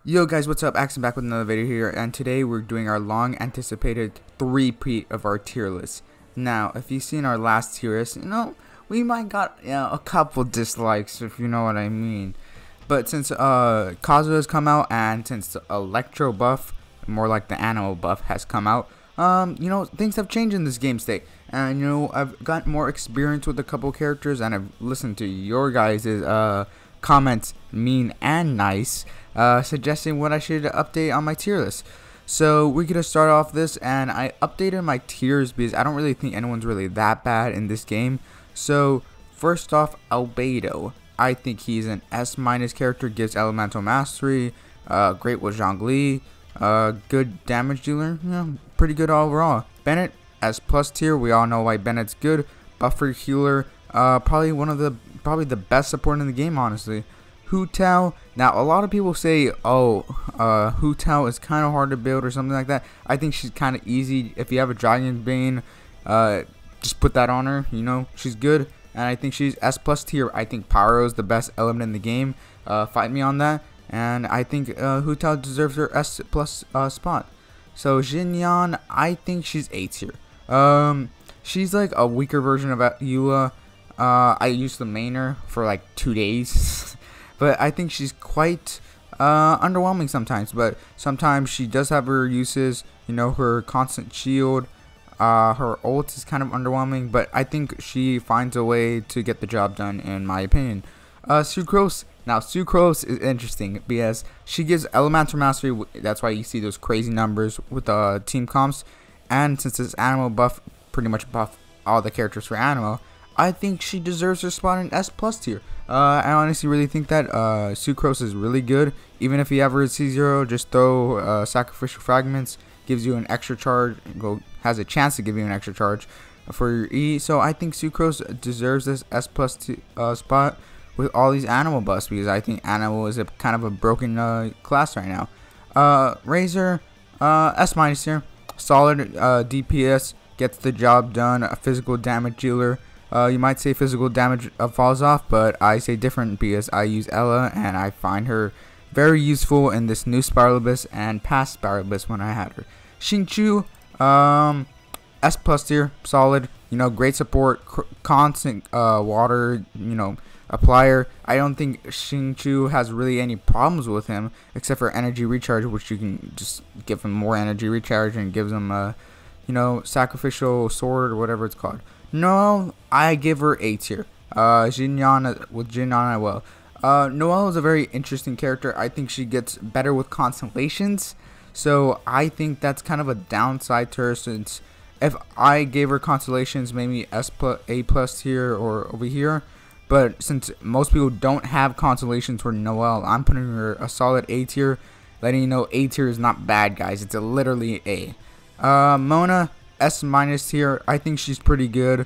Yo guys, what's up? Axon back with another video here, and today we're doing our long anticipated three-peat of our tier list. Now, if you've seen our last tier list, we might got a couple dislikes, if you know what I mean. But since Kazuha has come out, and since the Electro buff, more like the Animal buff, has come out, things have changed in this game state. And I've gotten more experience with a couple characters, and I've listened to your guys' comments, mean and nice, suggesting what I should update on my tier list. So we're gonna start off this, and I updated my tiers because I don't really think anyone's really that bad in this game. So first off, Albedo. I think he's an S- character, gives elemental mastery, great with Zhongli, good damage dealer, pretty good overall. Bennett, S+ tier. We all know why Bennett's good. Buffer healer, probably the best support in the game, honestly. Hu Tao. Now, a lot of people say, Hu Tao is kind of hard to build or something like that. I think she's kind of easy. If you have a Dragon Bane, just put that on her. She's good, and I think she's S+ tier. I think Pyro is the best element in the game. Fight me on that, and I think Hu Tao deserves her S+ spot. So Jinyan, I think she's A tier. She's like a weaker version of Eula. I used to main her for like 2 days, but I think she's quite underwhelming sometimes. But sometimes she does have her uses. Her constant shield, her ult is kind of underwhelming, but I think she finds a way to get the job done, in my opinion. Sucrose. Now, Sucrose is interesting because she gives elemental mastery. That's why you see those crazy numbers with team comps. And since this Animal buff pretty much buff all the characters for Animal, I think she deserves her spot in S+ tier. I honestly really think that Sucrose is really good. Even if you ever hit C0, just throw sacrificial fragments, gives you an extra charge, has a chance to give you an extra charge for your E. So I think Sucrose deserves this S+ spot with all these Animal buffs, because I think Animal is a kind of a broken class right now. Razor, S- tier. Solid DPS, gets the job done. A physical damage dealer. You might say physical damage falls off, but I say different because I use Ella, and I find her very useful in this new Spiral Abyss and past Spiral Abyss when I had her. Xingqiu, S+ tier, solid. Great support, constant water, applier. I don't think Xingqiu has really any problems with him, except for energy recharge, which you can just give him more energy recharge and gives him a, sacrificial sword or whatever it's called. No, I give her A tier. Jinyan, with Jinyan I will. Noelle is a very interesting character. I think she gets better with constellations, so I think that's kind of a downside to her, since if I gave her constellations, maybe A+ tier or over here. But since most people don't have constellations for Noelle, I'm putting her a solid A tier, letting you know A tier is not bad, guys. It's literally A. Mona, S- tier. I think she's pretty good.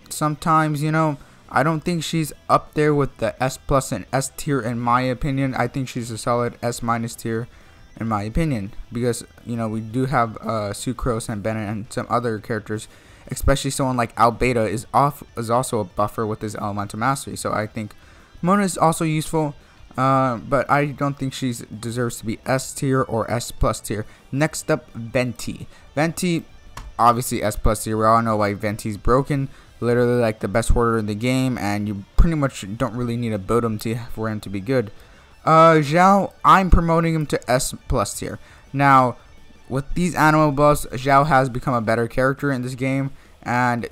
Sometimes, I don't think she's up there with the S+ and S tier in my opinion. I think she's a solid S- tier in my opinion, because we do have Sucrose and Bennett and some other characters, especially someone like Albedo is also a buffer with his elemental mastery. So I think Mona is also useful, but I don't think she deserves to be S tier or S+ tier. Next up, Venti. Venti, obviously S+ tier. We all know why Venti's broken. Literally like the best hoarder in the game, and you pretty much don't really need to build him for him to be good. Zhao, I'm promoting him to S+ tier. Now, with these Animal buffs, Zhao has become a better character in this game, and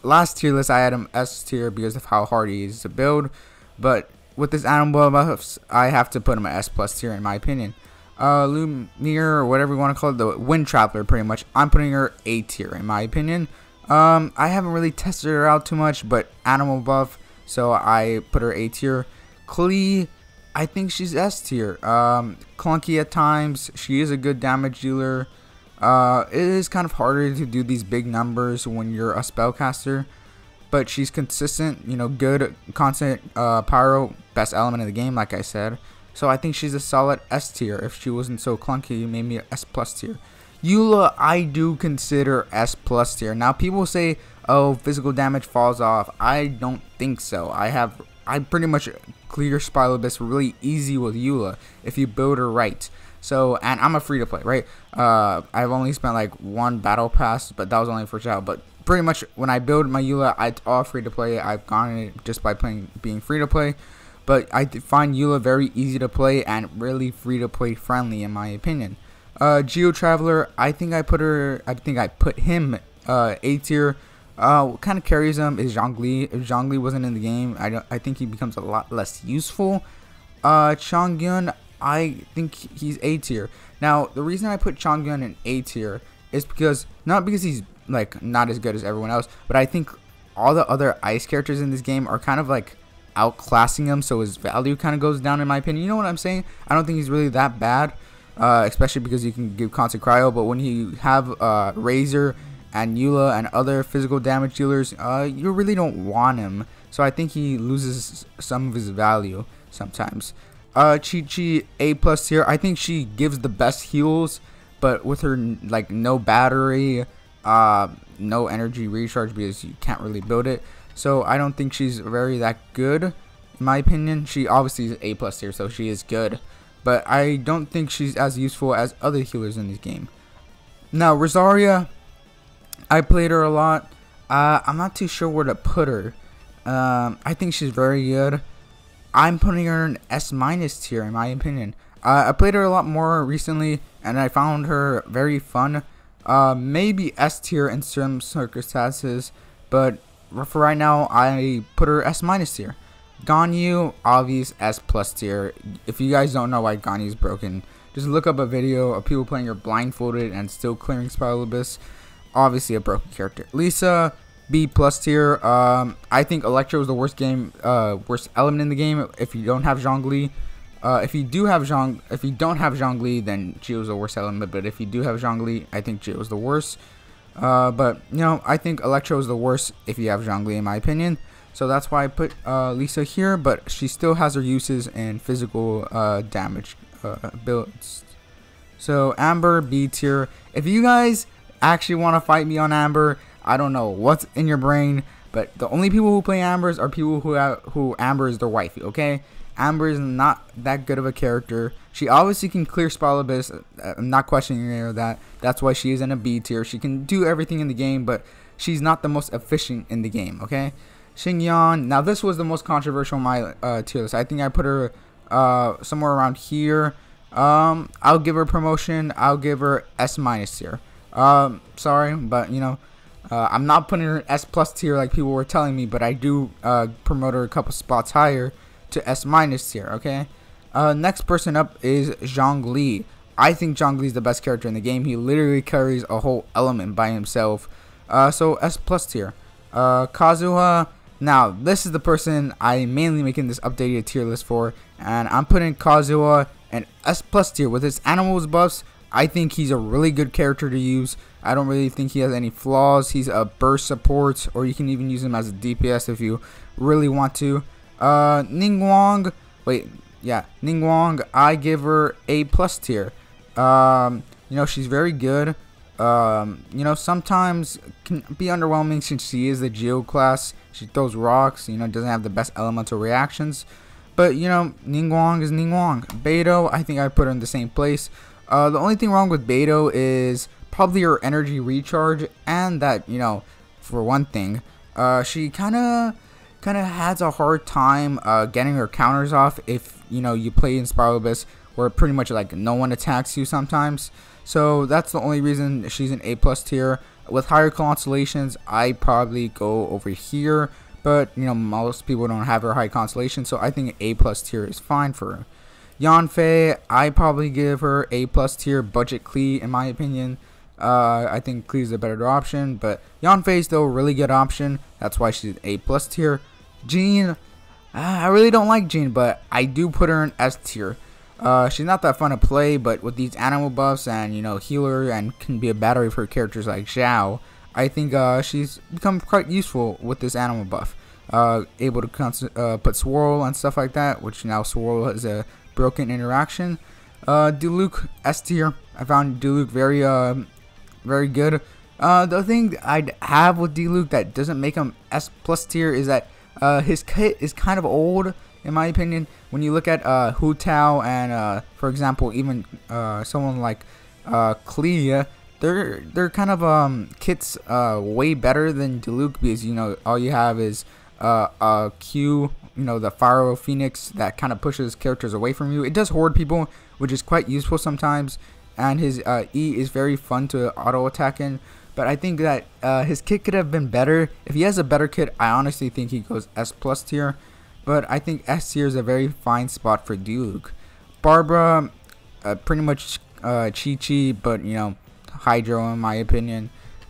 last tier list I had him S tier because of how hard he is to build, but with this Animal buffs, I have to put him at S+ tier in my opinion. Lumiere, or whatever you want to call it, the Wind Traveler, pretty much, I'm putting her A tier in my opinion. I haven't really tested her out too much, but Animal buff, so I put her A tier. Klee, I think she's S tier. Clunky at times. She is a good damage dealer. It is kind of harder to do these big numbers when you're a spellcaster, but she's consistent. Good, constant pyro, best element of the game, like I said. So I think she's a solid S tier. If she wasn't so clunky, maybe S+ tier. Eula, I do consider S+ tier. Now people say, oh, physical damage falls off. I don't think so. I I pretty much clear Spiralibus really easy with Eula if you build her right. So, and I'm a free to play, right? I've only spent like 1 battle pass, but that was only for Zhao. But pretty much when I build my Eula, it's all free to play. I've gotten it just by being free to play. But I find Eula very easy to play and really free to play friendly in my opinion. Geo Traveler, I think I put him A tier. What kind of carries him is Zhongli. If Zhongli wasn't in the game, I think he becomes a lot less useful. Changgyon, I think he's A tier. Now, the reason I put Changgyon in A tier is not because he's like not as good as everyone else, but I think all the other ice characters in this game are kind of like outclassing him, so his value kind of goes down in my opinion. You know what I'm saying? I don't think he's really that bad, especially because you can give constant cryo, but when you have Razor and Eula and other physical damage dealers, you really don't want him. So I think he loses some of his value sometimes. Chi-Chi, A+ tier. I think she gives the best heals, but with her like no battery, no energy recharge because you can't really build it. So I don't think she's that good in my opinion. She obviously is A+ tier, so she is good, but I don't think she's as useful as other healers in this game. Now Rosaria, I played her a lot. I'm not too sure where to put her. I think she's very good. I'm putting her in S- tier in my opinion. I played her a lot more recently and I found her very fun. Maybe S tier in some circumstances, but for right now I put her S- tier. Ganyu, obvious S+ tier. If you guys don't know why Ganyu is broken, just look up a video of people playing her blindfolded and still clearing Spiralibus. Obviously a broken character. Lisa, B+ tier. I think Electro is the worst element in the game. If you don't have Zhongli, if you don't have Zhongli, then Gio's the worst element. But if you do have Zhongli, I think Gio's the worst. But you know, I think Electro is the worst if you have Zhongli, in my opinion. So that's why I put Lisa here. But she still has her uses in physical damage builds. So Amber, B tier. If you guys actually want to fight me on Amber, I don't know what's in your brain, but the only people who play Ambers are people who Amber is their wifey, okay? Amber is not that good of a character. She obviously can clear Spiralibus. I'm not questioning her that. That's why she is in a B tier. She can do everything in the game, but she's not the most efficient in the game, okay? Changgyon. Now, this was the most controversial on my tier list. I think I put her somewhere around here. I'll give her promotion. I'll give her S- tier. Sorry, but you know, I'm not putting her in S+ tier like people were telling me, but I do promote her a couple spots higher to S- tier, okay? Next person up is Zhongli. I think Zhongli is the best character in the game. He literally carries a whole element by himself. So S+ tier. Kazuha. Now, this is the person I'm mainly making this updated tier list for, and I'm putting Kazuha in S+ tier with his animals buffs. I think he's a really good character to use. I don't really think he has any flaws. He's a burst support, or you can even use him as a DPS if you really want to. Ning Wong, Ning Wong, I give her A+ tier. You know, she's very good. You know, sometimes can be underwhelming since she is the Geo class. She throws rocks, you know, doesn't have the best elemental reactions. But, you know, Ning Wong is Ning Wong. Beidou, I think I put her in the same place. The only thing wrong with Beidou is probably her energy recharge, and that, you know, for one thing, she kind of has a hard time getting her counters off if, you know, you play in Spiralibus where pretty much like no one attacks you sometimes. So that's the only reason she's an A+ tier. With higher constellations, I probably go over here, but you know, most people don't have her high constellation, so I think A+ tier is fine for her. Yanfei, I probably give her A+ tier budget Klee in my opinion. I think Klee is a better option, but Yanfei is still a really good option. That's why she's A+ tier. Jean, I really don't like Jean, but I do put her in S tier. She's not that fun to play, but with these animal buffs and, you know, healer and can be a battery for characters like Zhao, I think she's become quite useful with this animal buff. Able to put Swirl and stuff like that, which now Swirl is a broken interaction. Diluc, S tier. I found Diluc very good. The thing I have with Diluc that doesn't make him S+ tier is that His kit is kind of old in my opinion. When you look at Hu Tao and for example even someone like Clea, they're kind of kits way better than Diluc, because you know all you have is Q, you know, the Pharaoh Phoenix that kind of pushes characters away from you. It does hoard people, which is quite useful sometimes, and his E is very fun to auto attack in. But I think that his kit could have been better. If he has a better kit, I honestly think he goes S+ tier. But I think S tier is a very fine spot for Diluc. Barbara, pretty much Chi-Chi, but you know, Hydro in my opinion.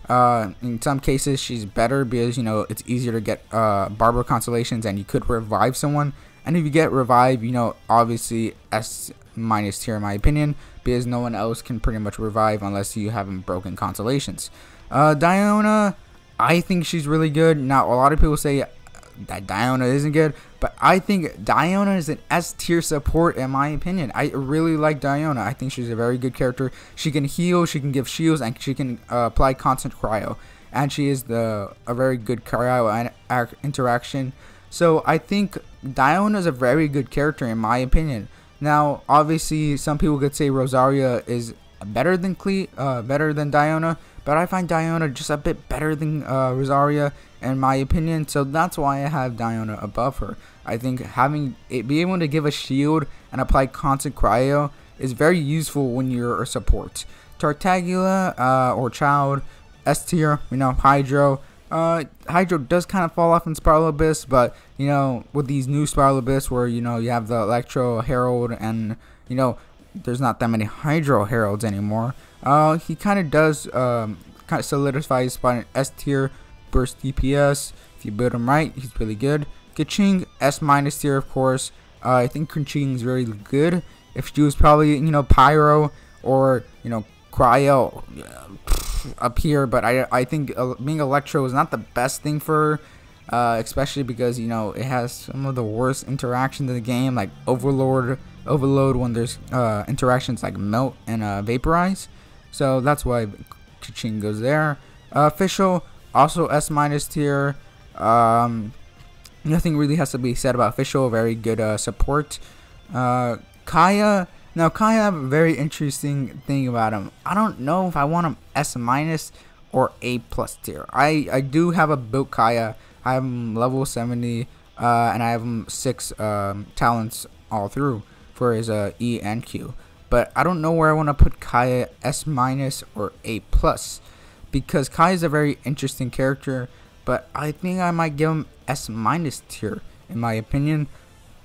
In some cases she's better because you know it's easier to get Barbara constellations and you could revive someone. And if you get revived, you know, obviously S- tier in my opinion, because no one else can pretty much revive unless you haven't broken constellations. Diona, I think she's really good. Now a lot of people say that Diona isn't good, but I think Diona is an S tier support in my opinion. I really like Diona. I think she's a very good character. She can heal, she can give shields, and she can apply constant cryo, and she is a very good cryo interaction. So I think Diona is a very good character in my opinion. Now obviously some people could say Rosaria is better than Diona, but I find Diona just a bit better than Rosaria in my opinion, so that's why I have Diona above her. I think having it be able to give a shield and apply constant cryo is very useful when you're a support. Tartaglia or Child, S tier. You know, Hydro. Hydro does kind of fall off in Spiral Abyss, but you know, with these new Spiral Abyss where you know you have the Electro Herald and you know there's not that many Hydro Heralds anymore, he kind of does kind of solidify his spot in S tier. Burst DPS, if you build him right, he's really good. Keqing, S- tier of course. I think Keqing is very good. If she was probably, you know, Pyro or, you know, Cryo up here, but I think being Electro is not the best thing for her, especially because, you know, it has some of the worst interactions in the game, like Overload when there's interactions like Melt and Vaporize. So that's why Keqing goes there. Official, also S- tier. Nothing really has to be said about Official. Very good support. Kaya. Now Kaya, have a very interesting thing about him. I don't know if I want him S- or A+ tier. I do have a built Kaya. I have him level 70, and I have him 6 talents all through for his E and Q. But I don't know where I want to put Kaya, S- or A+. Because Kai is a very interesting character, but I think I might give him S- tier in my opinion.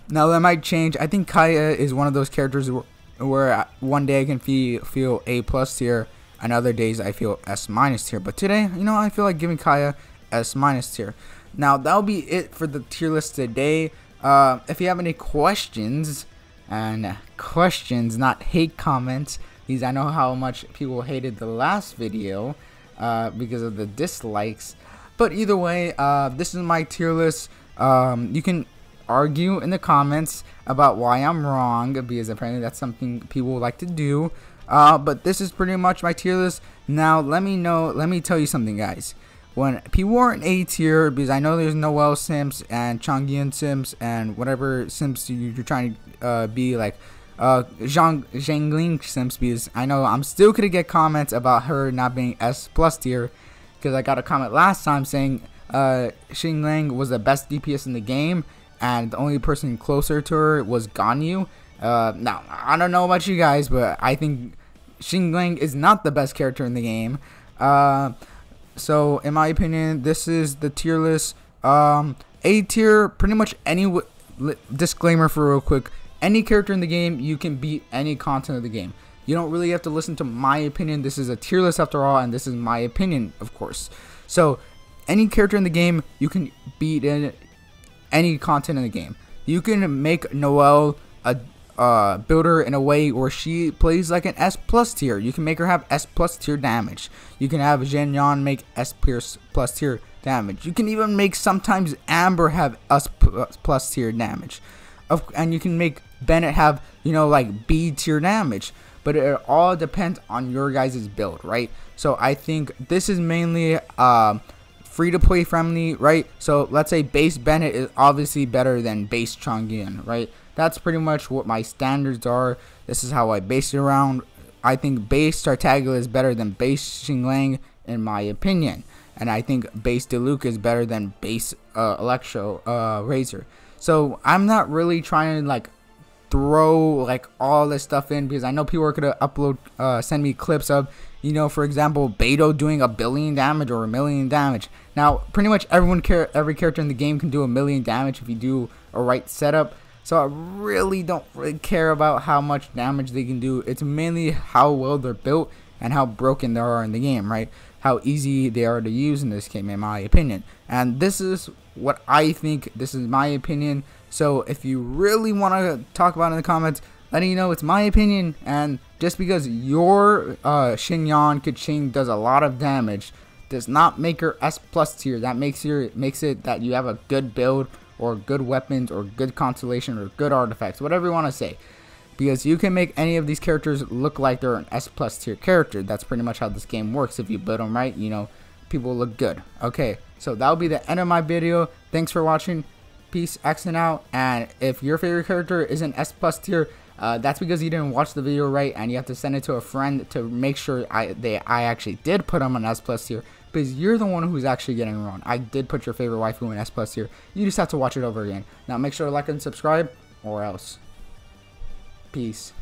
Now that might change. I think Kaya is one of those characters where one day I can feel A+ tier, and other days I feel S- tier. But today, you know, I feel like giving Kaya S- tier. Now that'll be it for the tier list today. If you have any questions, not hate comments, because I know how much people hated the last video. Because of the dislikes, but either way, this is my tier list. You can argue in the comments about why I'm wrong, because apparently that's something people like to do. But this is pretty much my tier list. Now let me tell you something, guys. When people are in A tier, because I know there's Noelle Sims and Changgyon Sims and whatever Sims you're trying to be like. Zhangling Sims, because I know I'm still gonna get comments about her not being S+ tier, because I got a comment last time saying Xingling was the best DPS in the game and the only person closer to her was Ganyu. Now I don't know about you guys, but I think Xingling is not the best character in the game. So in my opinion, this is the tier list. A tier, pretty much any disclaimer for real quick. Any character in the game, you can beat any content of the game. You don't really have to listen to my opinion. This is a tier list after all, and this is my opinion, of course. So, any character in the game, you can beat in any content in the game. You can make Noelle a builder in a way where she plays like an S+ tier. You can make her have S+ tier damage. You can have Changgyon make S+ tier damage. You can even make sometimes Amber have S+ tier damage. And you can make Bennett have, you know, like B tier damage, but it all depends on your guys' build, right? So I think this is mainly free to play friendly, right? So let's say base Bennett is obviously better than base Changgyon, right? That's pretty much what my standards are. This is how I base it around. I think base Tartaglia is better than base Xinglang in my opinion. And I think base Diluc is better than base Electro Razor. So I'm not really trying to like throw like all this stuff in, because I know people are gonna upload send me clips of, you know, for example, Albedo doing 1 billion damage or 1 million damage. Now pretty much every character in the game can do 1 million damage if you do a right setup. So I really don't care about how much damage they can do. It's mainly how well they're built and how broken they are in the game, right? How easy they are to use in this game, in my opinion. And this is what I think. This is my opinion. So if you really want to talk about it in the comments, letting you know it's my opinion. And just because your Changgyon Kaching does a lot of damage does not make her S+ tier. That makes it that you have a good build, or good weapons, or good constellation, or good artifacts, whatever you want to say. Because you can make any of these characters look like they're an S+ tier character. That's pretty much how this game works. If you build them right, you know, people look good. Okay, so that'll be the end of my video. Thanks for watching. Peace, Xing out. And if your favorite character is an S+ tier, that's because you didn't watch the video right, and you have to send it to a friend to make sure I actually did put them on S+ tier. Because you're the one who's actually getting it wrong. I did put your favorite waifu in S+ tier. You just have to watch it over again. Now make sure to like and subscribe, or else. Peace.